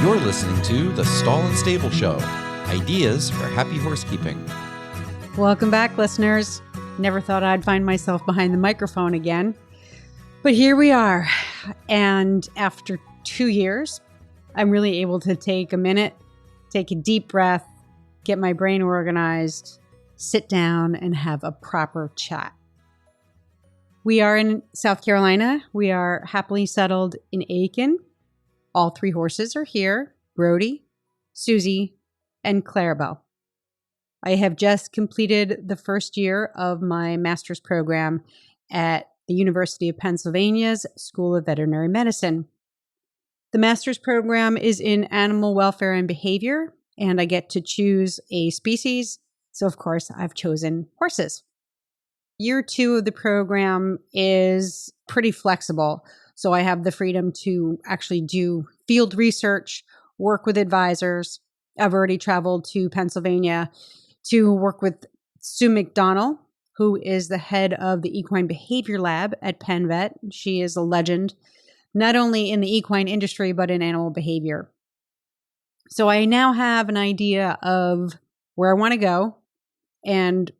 You're listening to The Stall and Stable Show, ideas for happy horsekeeping. Welcome back, listeners. Never thought I'd find myself behind the microphone again, but here we are. And after 2 years, I'm really able to take a minute, take a deep breath, get my brain organized, sit down, and have a proper chat. We are in South Carolina. We are happily settled in Equine. All 3 horses are here, Brody, Susie, and Clarabelle. I have just completed the first year of my master's program at the University of Pennsylvania's School of Veterinary Medicine. The master's program is in animal welfare and behavior, and I get to choose a species. So, of course, I've chosen horses. Year 2 of the program is pretty flexible. So I have the freedom to actually do field research, work with advisors. I've already traveled to Pennsylvania to work with Sue McDonnell, who is the head of the Equine Behavior Lab at PennVet. She is a legend, not only in the equine industry, but in animal behavior. So I now have an idea of where I want to go and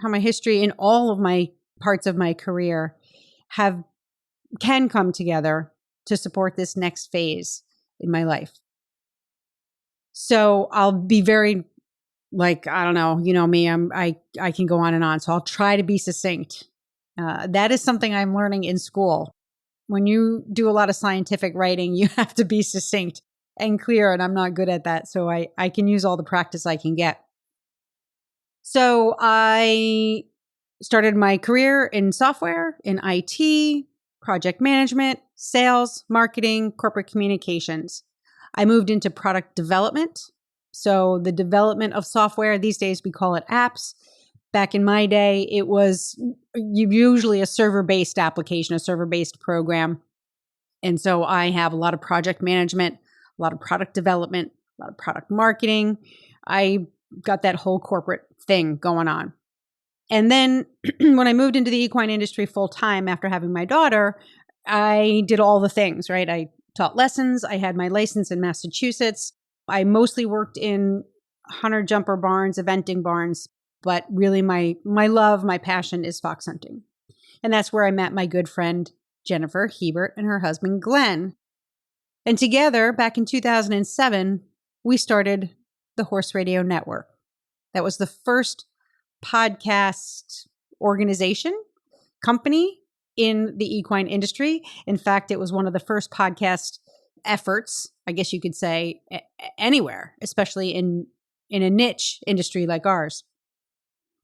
how my history in all of my parts of my career can come together to support this next phase in my life. So I'll be very, I don't know, you know me, I can go on and on. So I'll try to be succinct. That is something I'm learning in school. When you do a lot of scientific writing, you have to be succinct and clear, and I'm not good at that. So I can use all the practice I can get. So I started my career in software, in IT, project management, sales, marketing, corporate communications. I moved into product development. So the development of software, these days we call it apps. Back in my day, it was usually a server-based application, a server-based program. And so I have a lot of project management, a lot of product development, a lot of product marketing. I got that whole corporate thing going on. And then when I moved into the equine industry full time after having my daughter, I did all the things, right? I taught lessons. I had my license in Massachusetts. I mostly worked in hunter jumper barns, eventing barns, but really my love, my passion is fox hunting. And that's where I met my good friend, Jennifer Hebert, and her husband, Glenn. And together, back in 2007, we started the Horse Radio Network. That was the first podcast company in the equine industry. In fact, it was one of the first podcast efforts, I guess you could say, anywhere, especially in a niche industry like ours.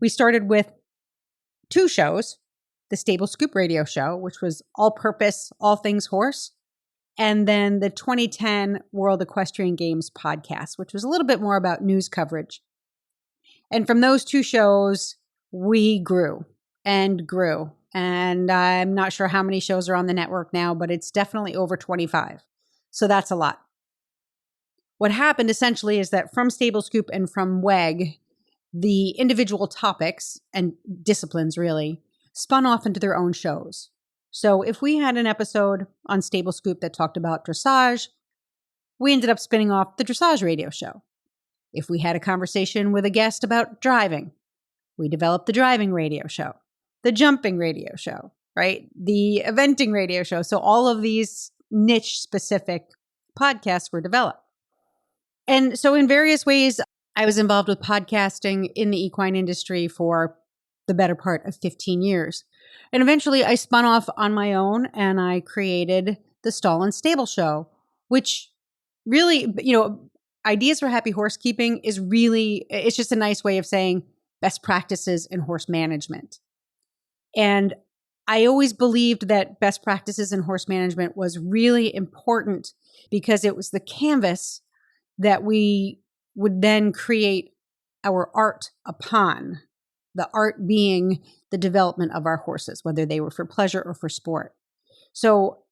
We started with 2 shows, the Stable Scoop Radio Show, which was all-purpose, all things horse, and then the 2010 World Equestrian Games podcast, which was a little bit more about news coverage. And from those 2 shows, we grew and grew. And I'm not sure how many shows are on the network now, but it's definitely over 25. So that's a lot. What happened essentially is that from Stable Scoop and from WEG, the individual topics and disciplines really spun off into their own shows. So if we had an episode on Stable Scoop that talked about dressage, we ended up spinning off the Dressage Radio Show. If we had a conversation with a guest about driving, we developed the Driving Radio Show, the Jumping Radio Show, right? The Eventing Radio Show. So all of these niche-specific podcasts were developed. And so in various ways, I was involved with podcasting in the equine industry for the better part of 15 years. And eventually I spun off on my own and I created the Stall and Stable Show, which really, ideas for happy horsekeeping it's just a nice way of saying best practices in horse management. And I always believed that best practices in horse management was really important because it was the canvas that we would then create our art upon, the art being the development of our horses, whether they were for pleasure or for sport. So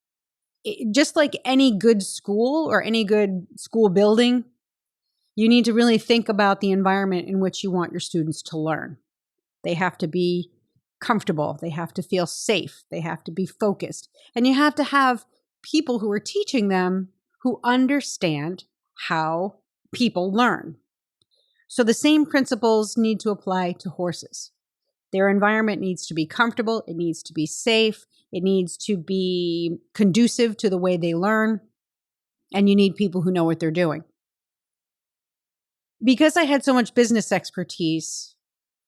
just like any good school or any good school building, you need to really think about the environment in which you want your students to learn. They have to be comfortable. They have to feel safe. They have to be focused. And you have to have people who are teaching them who understand how people learn. So the same principles need to apply to horses. Their environment needs to be comfortable. It needs to be safe. It needs to be conducive to the way they learn. And you need people who know what they're doing. Because I had so much business expertise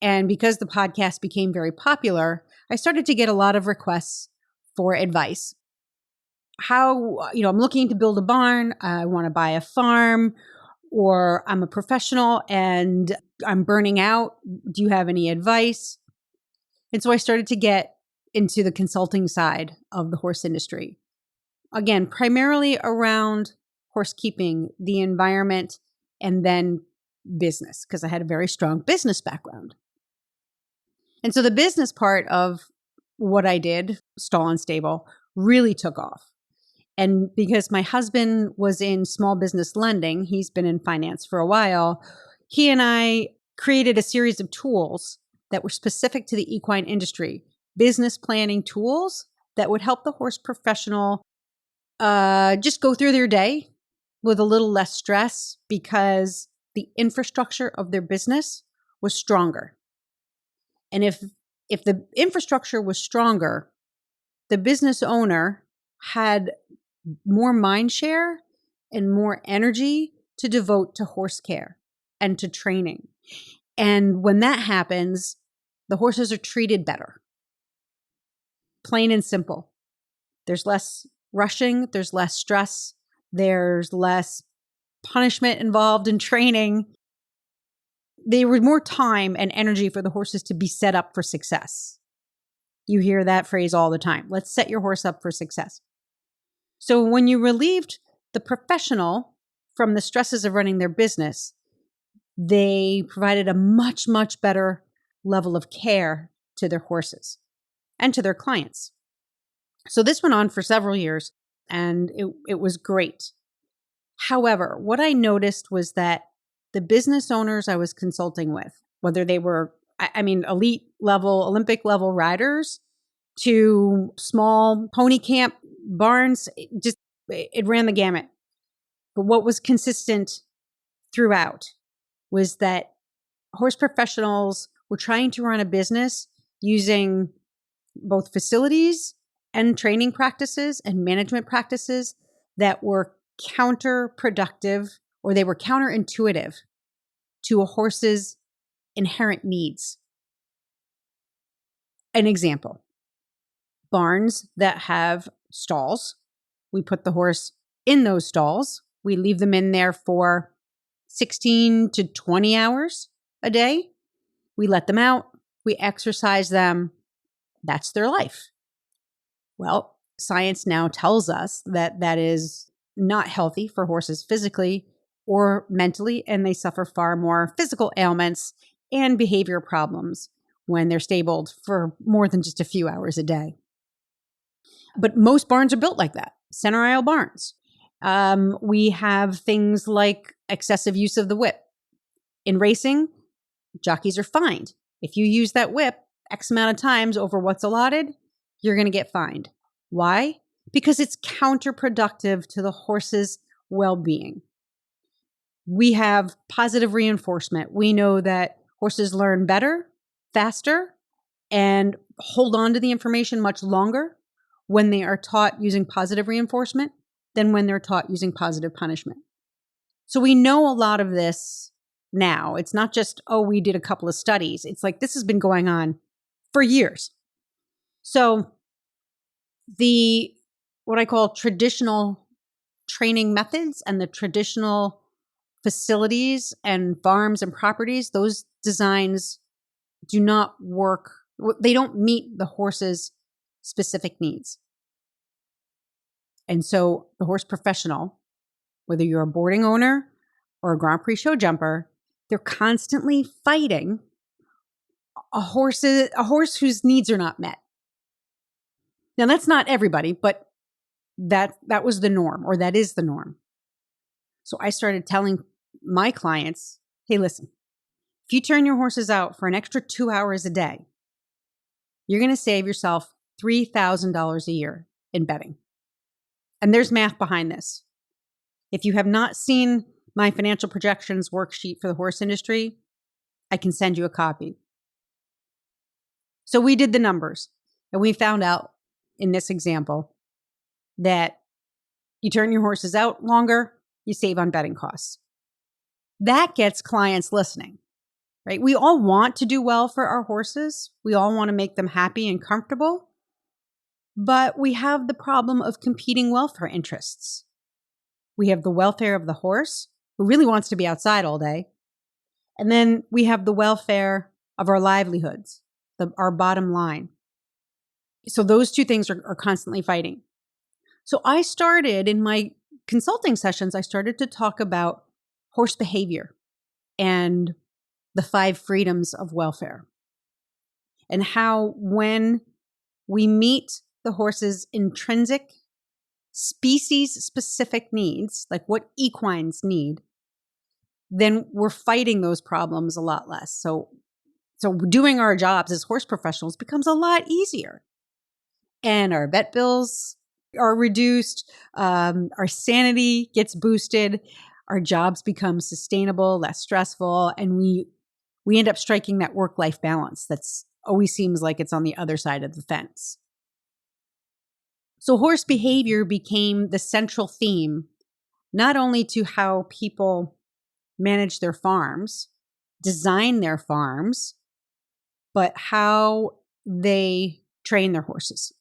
and because the podcast became very popular, I started to get a lot of requests for advice. How, I'm looking to build a barn. I want to buy a farm, or I'm a professional and I'm burning out. Do you have any advice? And so I started to get into the consulting side of the horse industry. Again, primarily around horse keeping, the environment, and then business, because I had a very strong business background. And so the business part of what I did, Stall and Stable, really took off. And because my husband was in small business lending, he's been in finance for a while, he and I created a series of tools that were specific to the equine industry, business planning tools that would help the horse professional just go through their day with a little less stress because the infrastructure of their business was stronger. And if the infrastructure was stronger, the business owner had more mind share and more energy to devote to horse care and to training. And when that happens, the horses are treated better. Plain and simple. There's less rushing, there's less stress, there's less punishment involved in training. There was more time and energy for the horses to be set up for success. You hear that phrase all the time. Let's set your horse up for success. So when you relieved the professional from the stresses of running their business, they provided a much, much better level of care to their horses and to their clients. So this went on for several years, and it was great. However, what I noticed was that the business owners I was consulting with, whether they were, elite level, Olympic level riders to small pony camp barns, it ran the gamut. But what was consistent throughout was that horse professionals were trying to run a business using both facilities and training practices and management practices that were counterproductive, or they were counterintuitive to a horse's inherent needs. An example, barns that have stalls. We put the horse in those stalls. We leave them in there for 16 to 20 hours a day. We let them out. We exercise them. That's their life. Well, science now tells us that that is not healthy for horses physically or mentally, and they suffer far more physical ailments and behavior problems when they're stabled for more than just a few hours a day. But most barns are built like that, center aisle barns. We have things like excessive use of the whip. In racing, jockeys are fined. If you use that whip X amount of times over what's allotted, you're going to get fined. Why? Because it's counterproductive to the horse's well-being. We have positive reinforcement. We know that horses learn better, faster, and hold on to the information much longer when they are taught using positive reinforcement than when they're taught using positive punishment. So we know a lot of this now. It's not just, we did a couple of studies. It's like this has been going on for years. So what I call traditional training methods and the traditional facilities and farms and properties, those designs do not work. They don't meet the horse's specific needs. And so the horse professional, whether you're a boarding owner or a Grand Prix show jumper, they're constantly fighting a horse whose needs are not met. Now, that's not everybody, but that was the norm, or that is the norm. So I started telling my clients, hey, listen, if you turn your horses out for an extra 2 hours a day, you're going to save yourself $3,000 a year in bedding. And there's math behind this. If you have not seen my financial projections worksheet for the horse industry, I can send you a copy. So we did the numbers, and we found out in this example that you turn your horses out longer, you save on bedding costs. That gets clients listening, right? We all want to do well for our horses. We all want to make them happy and comfortable. But we have the problem of competing welfare interests. We have the welfare of the horse, who really wants to be outside all day. And then we have the welfare of our livelihoods, our bottom line. So those two things are constantly fighting. So I started in my consulting sessions, I started to talk about horse behavior and the 5 freedoms of welfare, and how when we meet the horse's intrinsic species-specific needs, like what equines need, then we're fighting those problems a lot less. So doing our jobs as horse professionals becomes a lot easier. And our vet bills are reduced, our sanity gets boosted, our jobs become sustainable, less stressful, and we end up striking that work-life balance that's always seems like it's on the other side of the fence. So horse behavior became the central theme, not only to how people manage their farms, design their farms, but how they train their horses.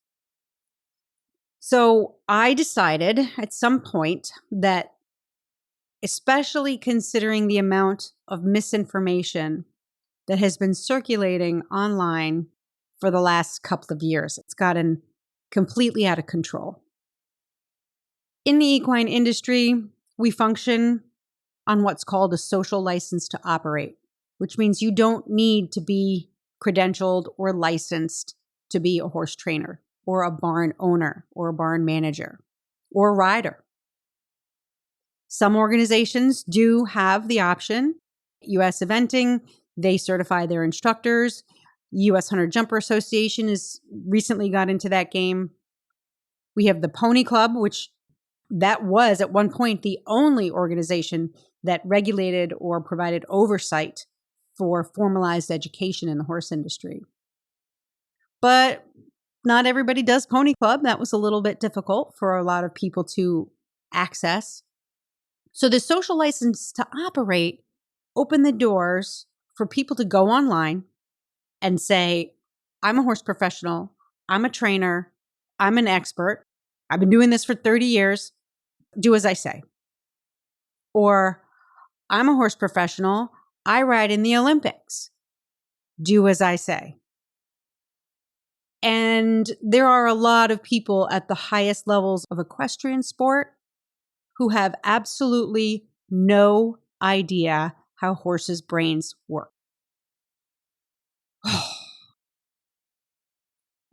So I decided at some point that, especially considering the amount of misinformation that has been circulating online for the last couple of years, it's gotten completely out of control. In the equine industry, we function on what's called a social license to operate, which means you don't need to be credentialed or licensed to be a horse trainer or a barn owner or a barn manager or a rider. Some organizations do have the option. US Eventing, they certify their instructors. US Hunter Jumper Association has recently got into that game. We have the Pony Club, which that was at one point the only organization that regulated or provided oversight for formalized education in the horse industry. But not everybody does Pony Club. That was a little bit difficult for a lot of people to access. So the social license to operate opened the doors for people to go online and say, I'm a horse professional, I'm a trainer, I'm an expert, I've been doing this for 30 years, do as I say. Or, I'm a horse professional, I ride in the Olympics, do as I say. And there are a lot of people at the highest levels of equestrian sport who have absolutely no idea how horses' brains work.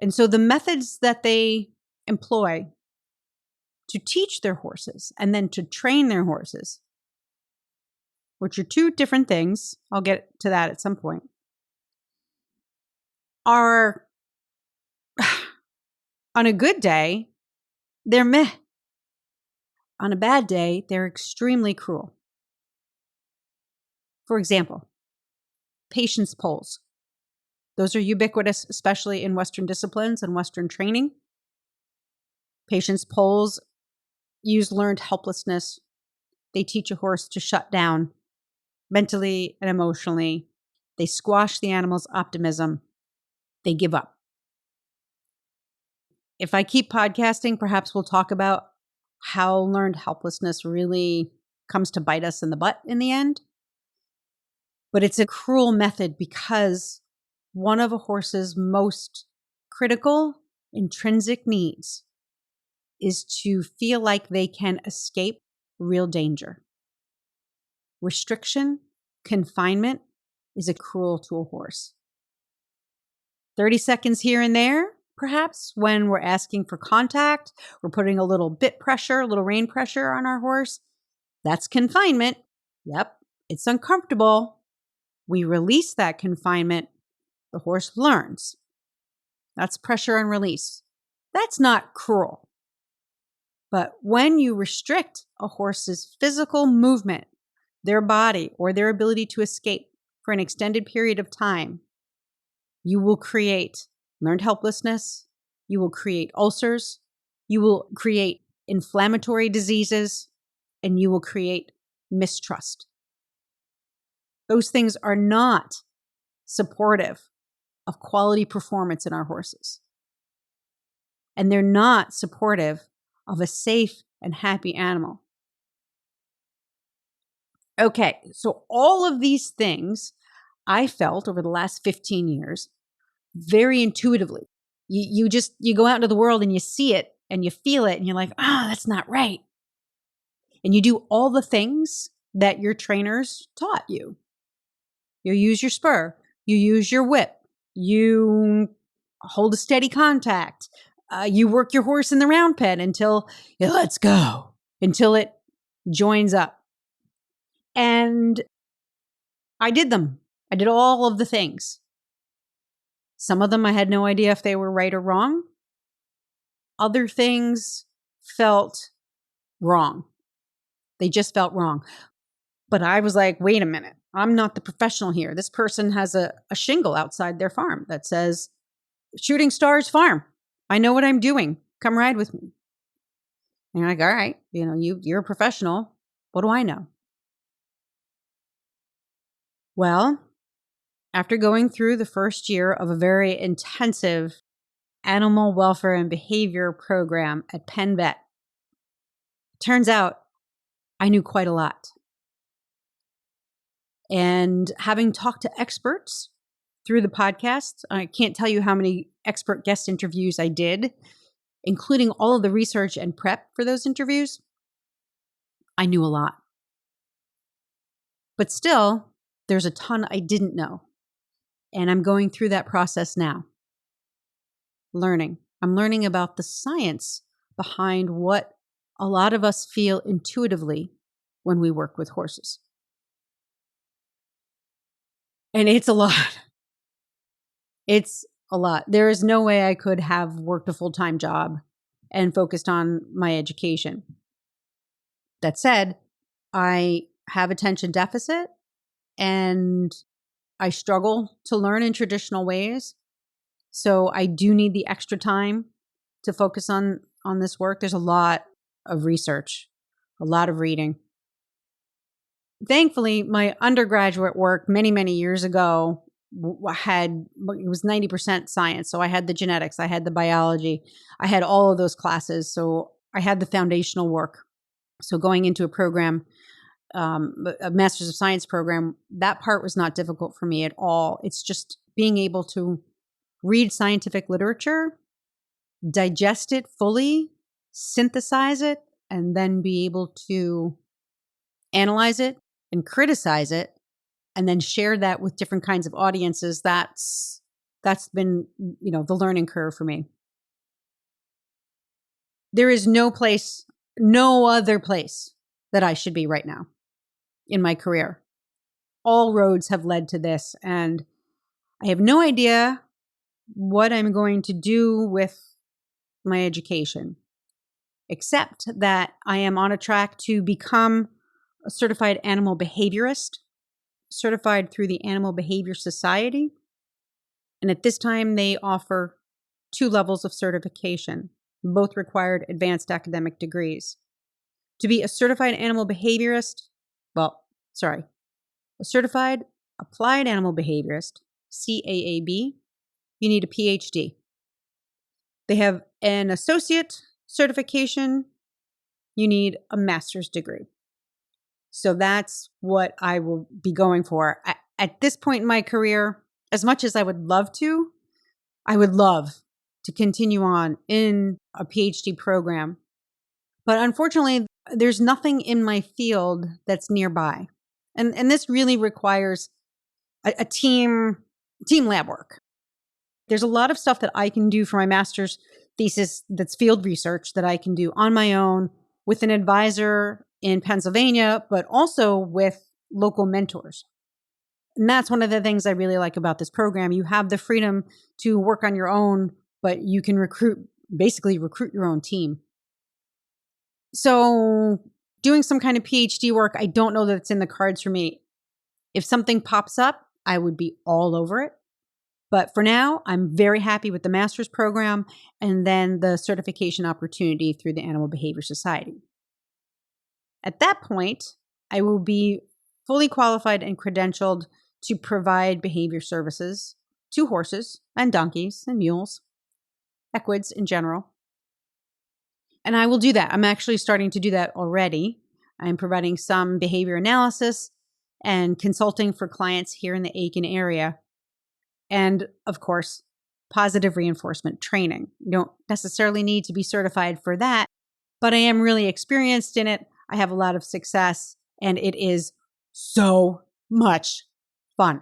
And so the methods that they employ to teach their horses and then to train their horses, which are 2 different things, I'll get to that at some point, are on a good day, they're meh. On a bad day, they're extremely cruel. For example, patience polls. Those are ubiquitous, especially in Western disciplines and Western training. Patience polls use learned helplessness. They teach a horse to shut down mentally and emotionally. They squash the animal's optimism. They give up. If I keep podcasting, perhaps we'll talk about how learned helplessness really comes to bite us in the butt in the end. But it's a cruel method because one of a horse's most critical intrinsic needs is to feel like they can escape real danger. Restriction, confinement is cruel to a horse. 30 seconds here and there, perhaps, when we're asking for contact, we're putting a little bit pressure, a little rein pressure on our horse. That's confinement. Yep, it's uncomfortable. We release that confinement. The horse learns. That's pressure and release. That's not cruel. But when you restrict a horse's physical movement their body or their ability to escape for an extended period of time, you will create learned helplessness, you will create ulcers, you will create inflammatory diseases, and you will create mistrust. Those things are not supportive of quality performance in our horses. And they're not supportive of a safe and happy animal. Okay, so all of these things I felt over the last 15 years very intuitively. You go out into the world and you see it and you feel it and you're like, that's not right. And you do all the things that your trainers taught you. You use your spur, you use your whip, you hold a steady contact, you work your horse in the round pen until let's go, until it joins up. And I did them. I did all of the things. Some of them I had no idea if they were right or wrong. Other things felt wrong. They just felt wrong. But I was like, wait a minute. I'm not the professional here. This person has a shingle outside their farm that says, Shooting Stars Farm. I know what I'm doing. Come ride with me. And you're like, all right, you're a professional. What do I know? Well, after going through the first year of a very intensive animal welfare and behavior program at PennVet, turns out I knew quite a lot. And having talked to experts through the podcast, I can't tell you how many expert guest interviews I did, including all of the research and prep for those interviews. I knew a lot. But still, there's a ton I didn't know. And I'm going through that process now. I'm learning about the science behind what a lot of us feel intuitively when we work with horses. And it's a lot. It's a lot. There is no way I could have worked a full-time job and focused on my education. That said, I have attention deficit and I struggle to learn in traditional ways. So I do need the extra time to focus on this work. There's a lot of research, a lot of reading. Thankfully, my undergraduate work many, many years ago it was 90% science. So I had the genetics, I had the biology, I had all of those classes. So I had the foundational work. So going into a program, a Master's of Science program, that part was not difficult for me at all. It's just being able to read scientific literature, digest it fully, synthesize it, and then be able to analyze it and criticize it, and then share that with different kinds of audiences. That's been, the learning curve for me. There is no other place that I should be right now in my career. All roads have led to this, and I have no idea what I'm going to do with my education, except that I am on a track to become a certified animal behaviorist, certified through the Animal Behavior Society. And at this time, they offer 2 levels of certification, both required advanced academic degrees. To be a certified animal behaviorist, a certified applied animal behaviorist, CAAB, you need a PhD. They have an associate certification, you need a master's degree. So that's what I will be going for. At this point in my career, as much as I would love to continue on in a PhD program. But unfortunately, there's nothing in my field that's nearby. And this really requires a team lab work. There's a lot of stuff that I can do for my master's thesis that's field research that I can do on my own with an advisor in Pennsylvania, but also with local mentors. And that's one of the things I really like about this program. You have the freedom to work on your own, but you can recruit your own team. So doing some kind of PhD work, I don't know that it's in the cards for me. If something pops up, I would be all over it. But for now, I'm very happy with the master's program and then the certification opportunity through the Animal Behavior Society. At that point, I will be fully qualified and credentialed to provide behavior services to horses and donkeys and mules, equids in general. And I will do that. I'm actually starting to do that already. I'm providing some behavior analysis and consulting for clients here in the Aiken area. And of course, positive reinforcement training. You don't necessarily need to be certified for that, but I am really experienced in it. I have a lot of success, and it is so much fun.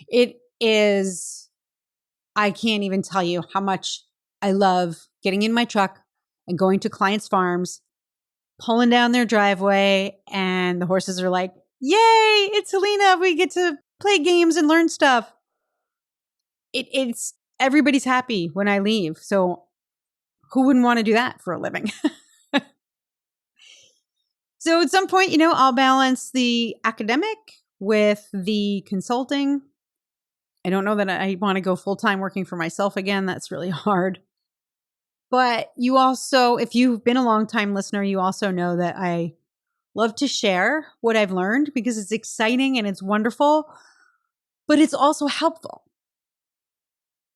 It is, I can't even tell you how much I love getting in my truck and going to clients' farms, pulling down their driveway, and the horses are like, yay, it's Helena. We get to play games and learn stuff. It's everybody's happy when I leave. So who wouldn't want to do that for a living? So at some point, I'll balance the academic with the consulting. I don't know that I want to go full-time working for myself again. That's really hard. But you also, if you've been a long-time listener, you also know that I love to share what I've learned because it's exciting and it's wonderful, but it's also helpful.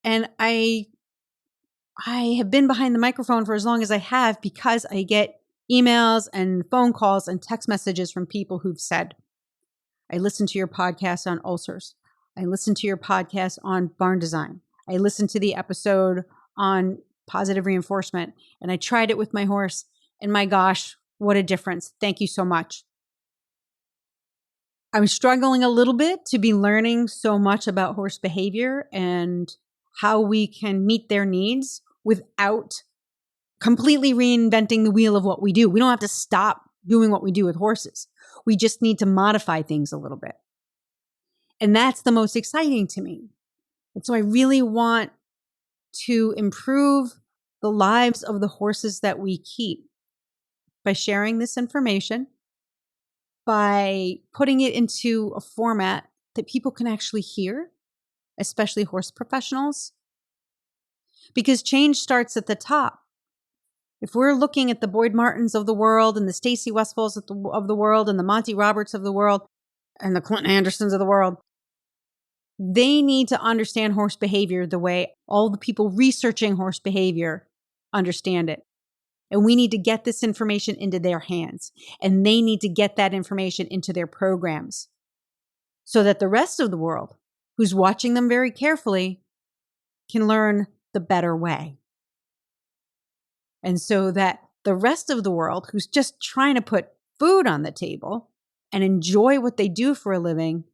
And I have been behind the microphone for as long as I have because I get emails and phone calls and text messages from people who've said, I listened to your podcast on ulcers. I listened to your podcast on barn design. I listened to the episode on positive reinforcement, and I tried it with my horse, and my gosh, what a difference. Thank you so much. I'm struggling a little bit to be learning so much about horse behavior and how we can meet their needs without completely reinventing the wheel of what we do. We don't have to stop doing what we do with horses. We just need to modify things a little bit. And that's the most exciting to me. And so I really want to improve the lives of the horses that we keep by sharing this information, by putting it into a format that people can actually hear, especially horse professionals. Because change starts at the top. If we're looking at the Boyd Martins of the world and the Stacey Westfalls of the world and the Monty Roberts of the world and the Clinton Andersons of the world, they need to understand horse behavior the way all the people researching horse behavior understand it. And we need to get this information into their hands. And they need to get that information into their programs so that the rest of the world, who's watching them very carefully, can learn the better way. And so that the rest of the world, who's just trying to put food on the table and enjoy what they do for a living,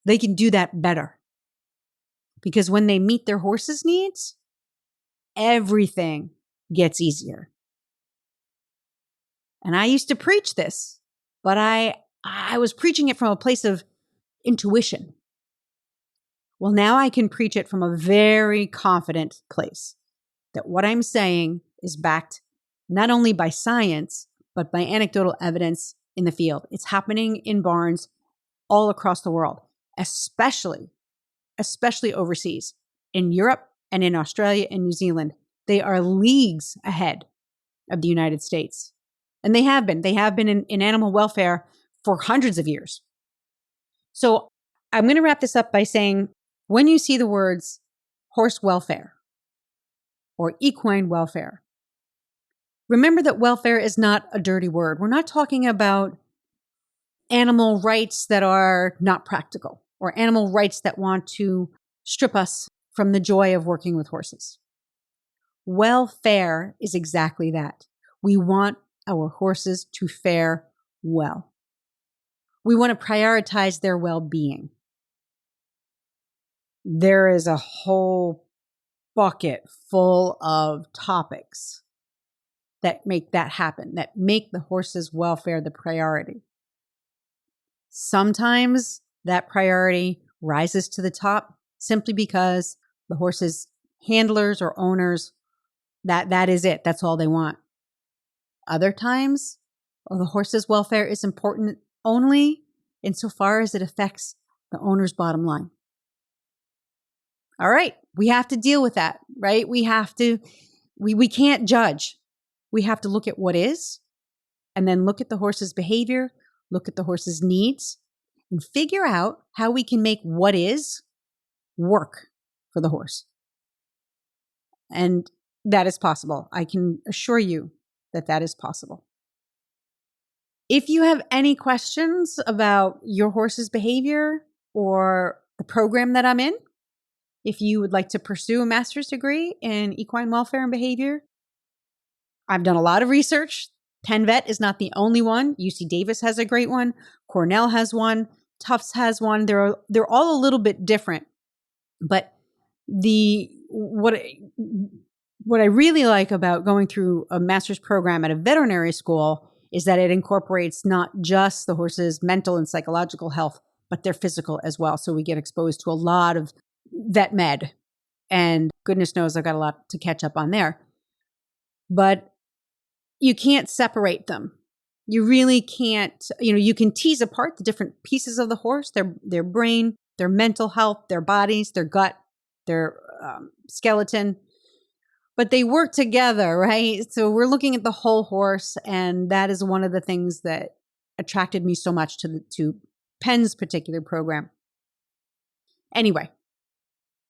they can do that better. Because when they meet their horse's needs, everything gets easier. And I used to preach this, but I was preaching it from a place of intuition. Well, now I can preach it from a very confident place that what I'm saying is backed not only by science, but by anecdotal evidence in the field. It's happening in barns all across the world, especially overseas, in Europe and in Australia and New Zealand. They are leagues ahead of the United States. And they have been in animal welfare for hundreds of years. So I'm going to wrap this up by saying, when you see the words horse welfare or equine welfare, remember that welfare is not a dirty word. We're not talking about animal rights that are not practical or animal rights that want to strip us from the joy of working with horses. Welfare is exactly that. We want our horses to fare well. We want to prioritize their well-being. There is a whole bucket full of topics that make that happen, that make the horse's welfare the priority. Sometimes that priority rises to the top simply because the horse's handlers or owners, that is it. That's all they want. Other times, Well, the horse's welfare is important only insofar as it affects the owner's bottom line. All right, we have to deal with that, right? We can't judge. We have to look at what is, and then look at the horse's behavior, look at the horse's needs, and figure out how we can make what is work for the horse. And that is possible. I can assure you that that is possible. If you have any questions about your horse's behavior or the program that I'm in, if you would like to pursue a master's degree in equine welfare and behavior, I've done a lot of research. PennVet is not the only one. UC Davis has a great one. Cornell has one. Tufts has one. They're all a little bit different. But what I really like about going through a master's program at a veterinary school is that it incorporates not just the horse's mental and psychological health, but their physical as well. So we get exposed to a lot of vet med, and goodness knows I've got a lot to catch up on there. But you can't separate them. You really can't, you can tease apart the different pieces of the horse, their brain, their mental health, their bodies, their gut, their skeleton, but they work together, right? So we're looking at the whole horse, and that is one of the things that attracted me so much to Penn's particular program. Anyway,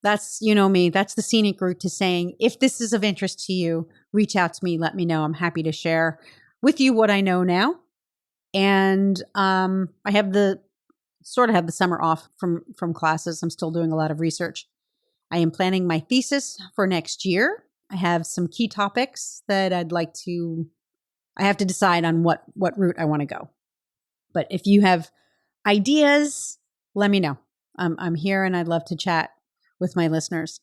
that's, me, that's the scenic route to saying, if this is of interest to you, reach out to me, let me know. I'm happy to share with you what I know now. And I have the summer off from classes. I'm still doing a lot of research. I am planning my thesis for next year. I have some key topics that I have to decide on what route I want to go. But if you have ideas, let me know. I'm here and I'd love to chat with my listeners.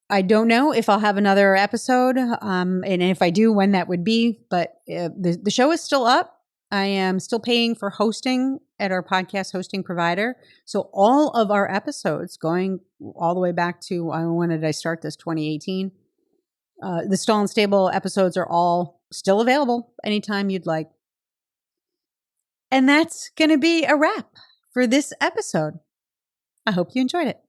I don't know if I'll have another episode, and if I do, when that would be, but the show is still up. I am still paying for hosting at our podcast hosting provider. So all of our episodes, going all the way back to, when did I start this? 2018. The Stall and Stable episodes are all still available anytime you'd like. And that's going to be a wrap for this episode. I hope you enjoyed it.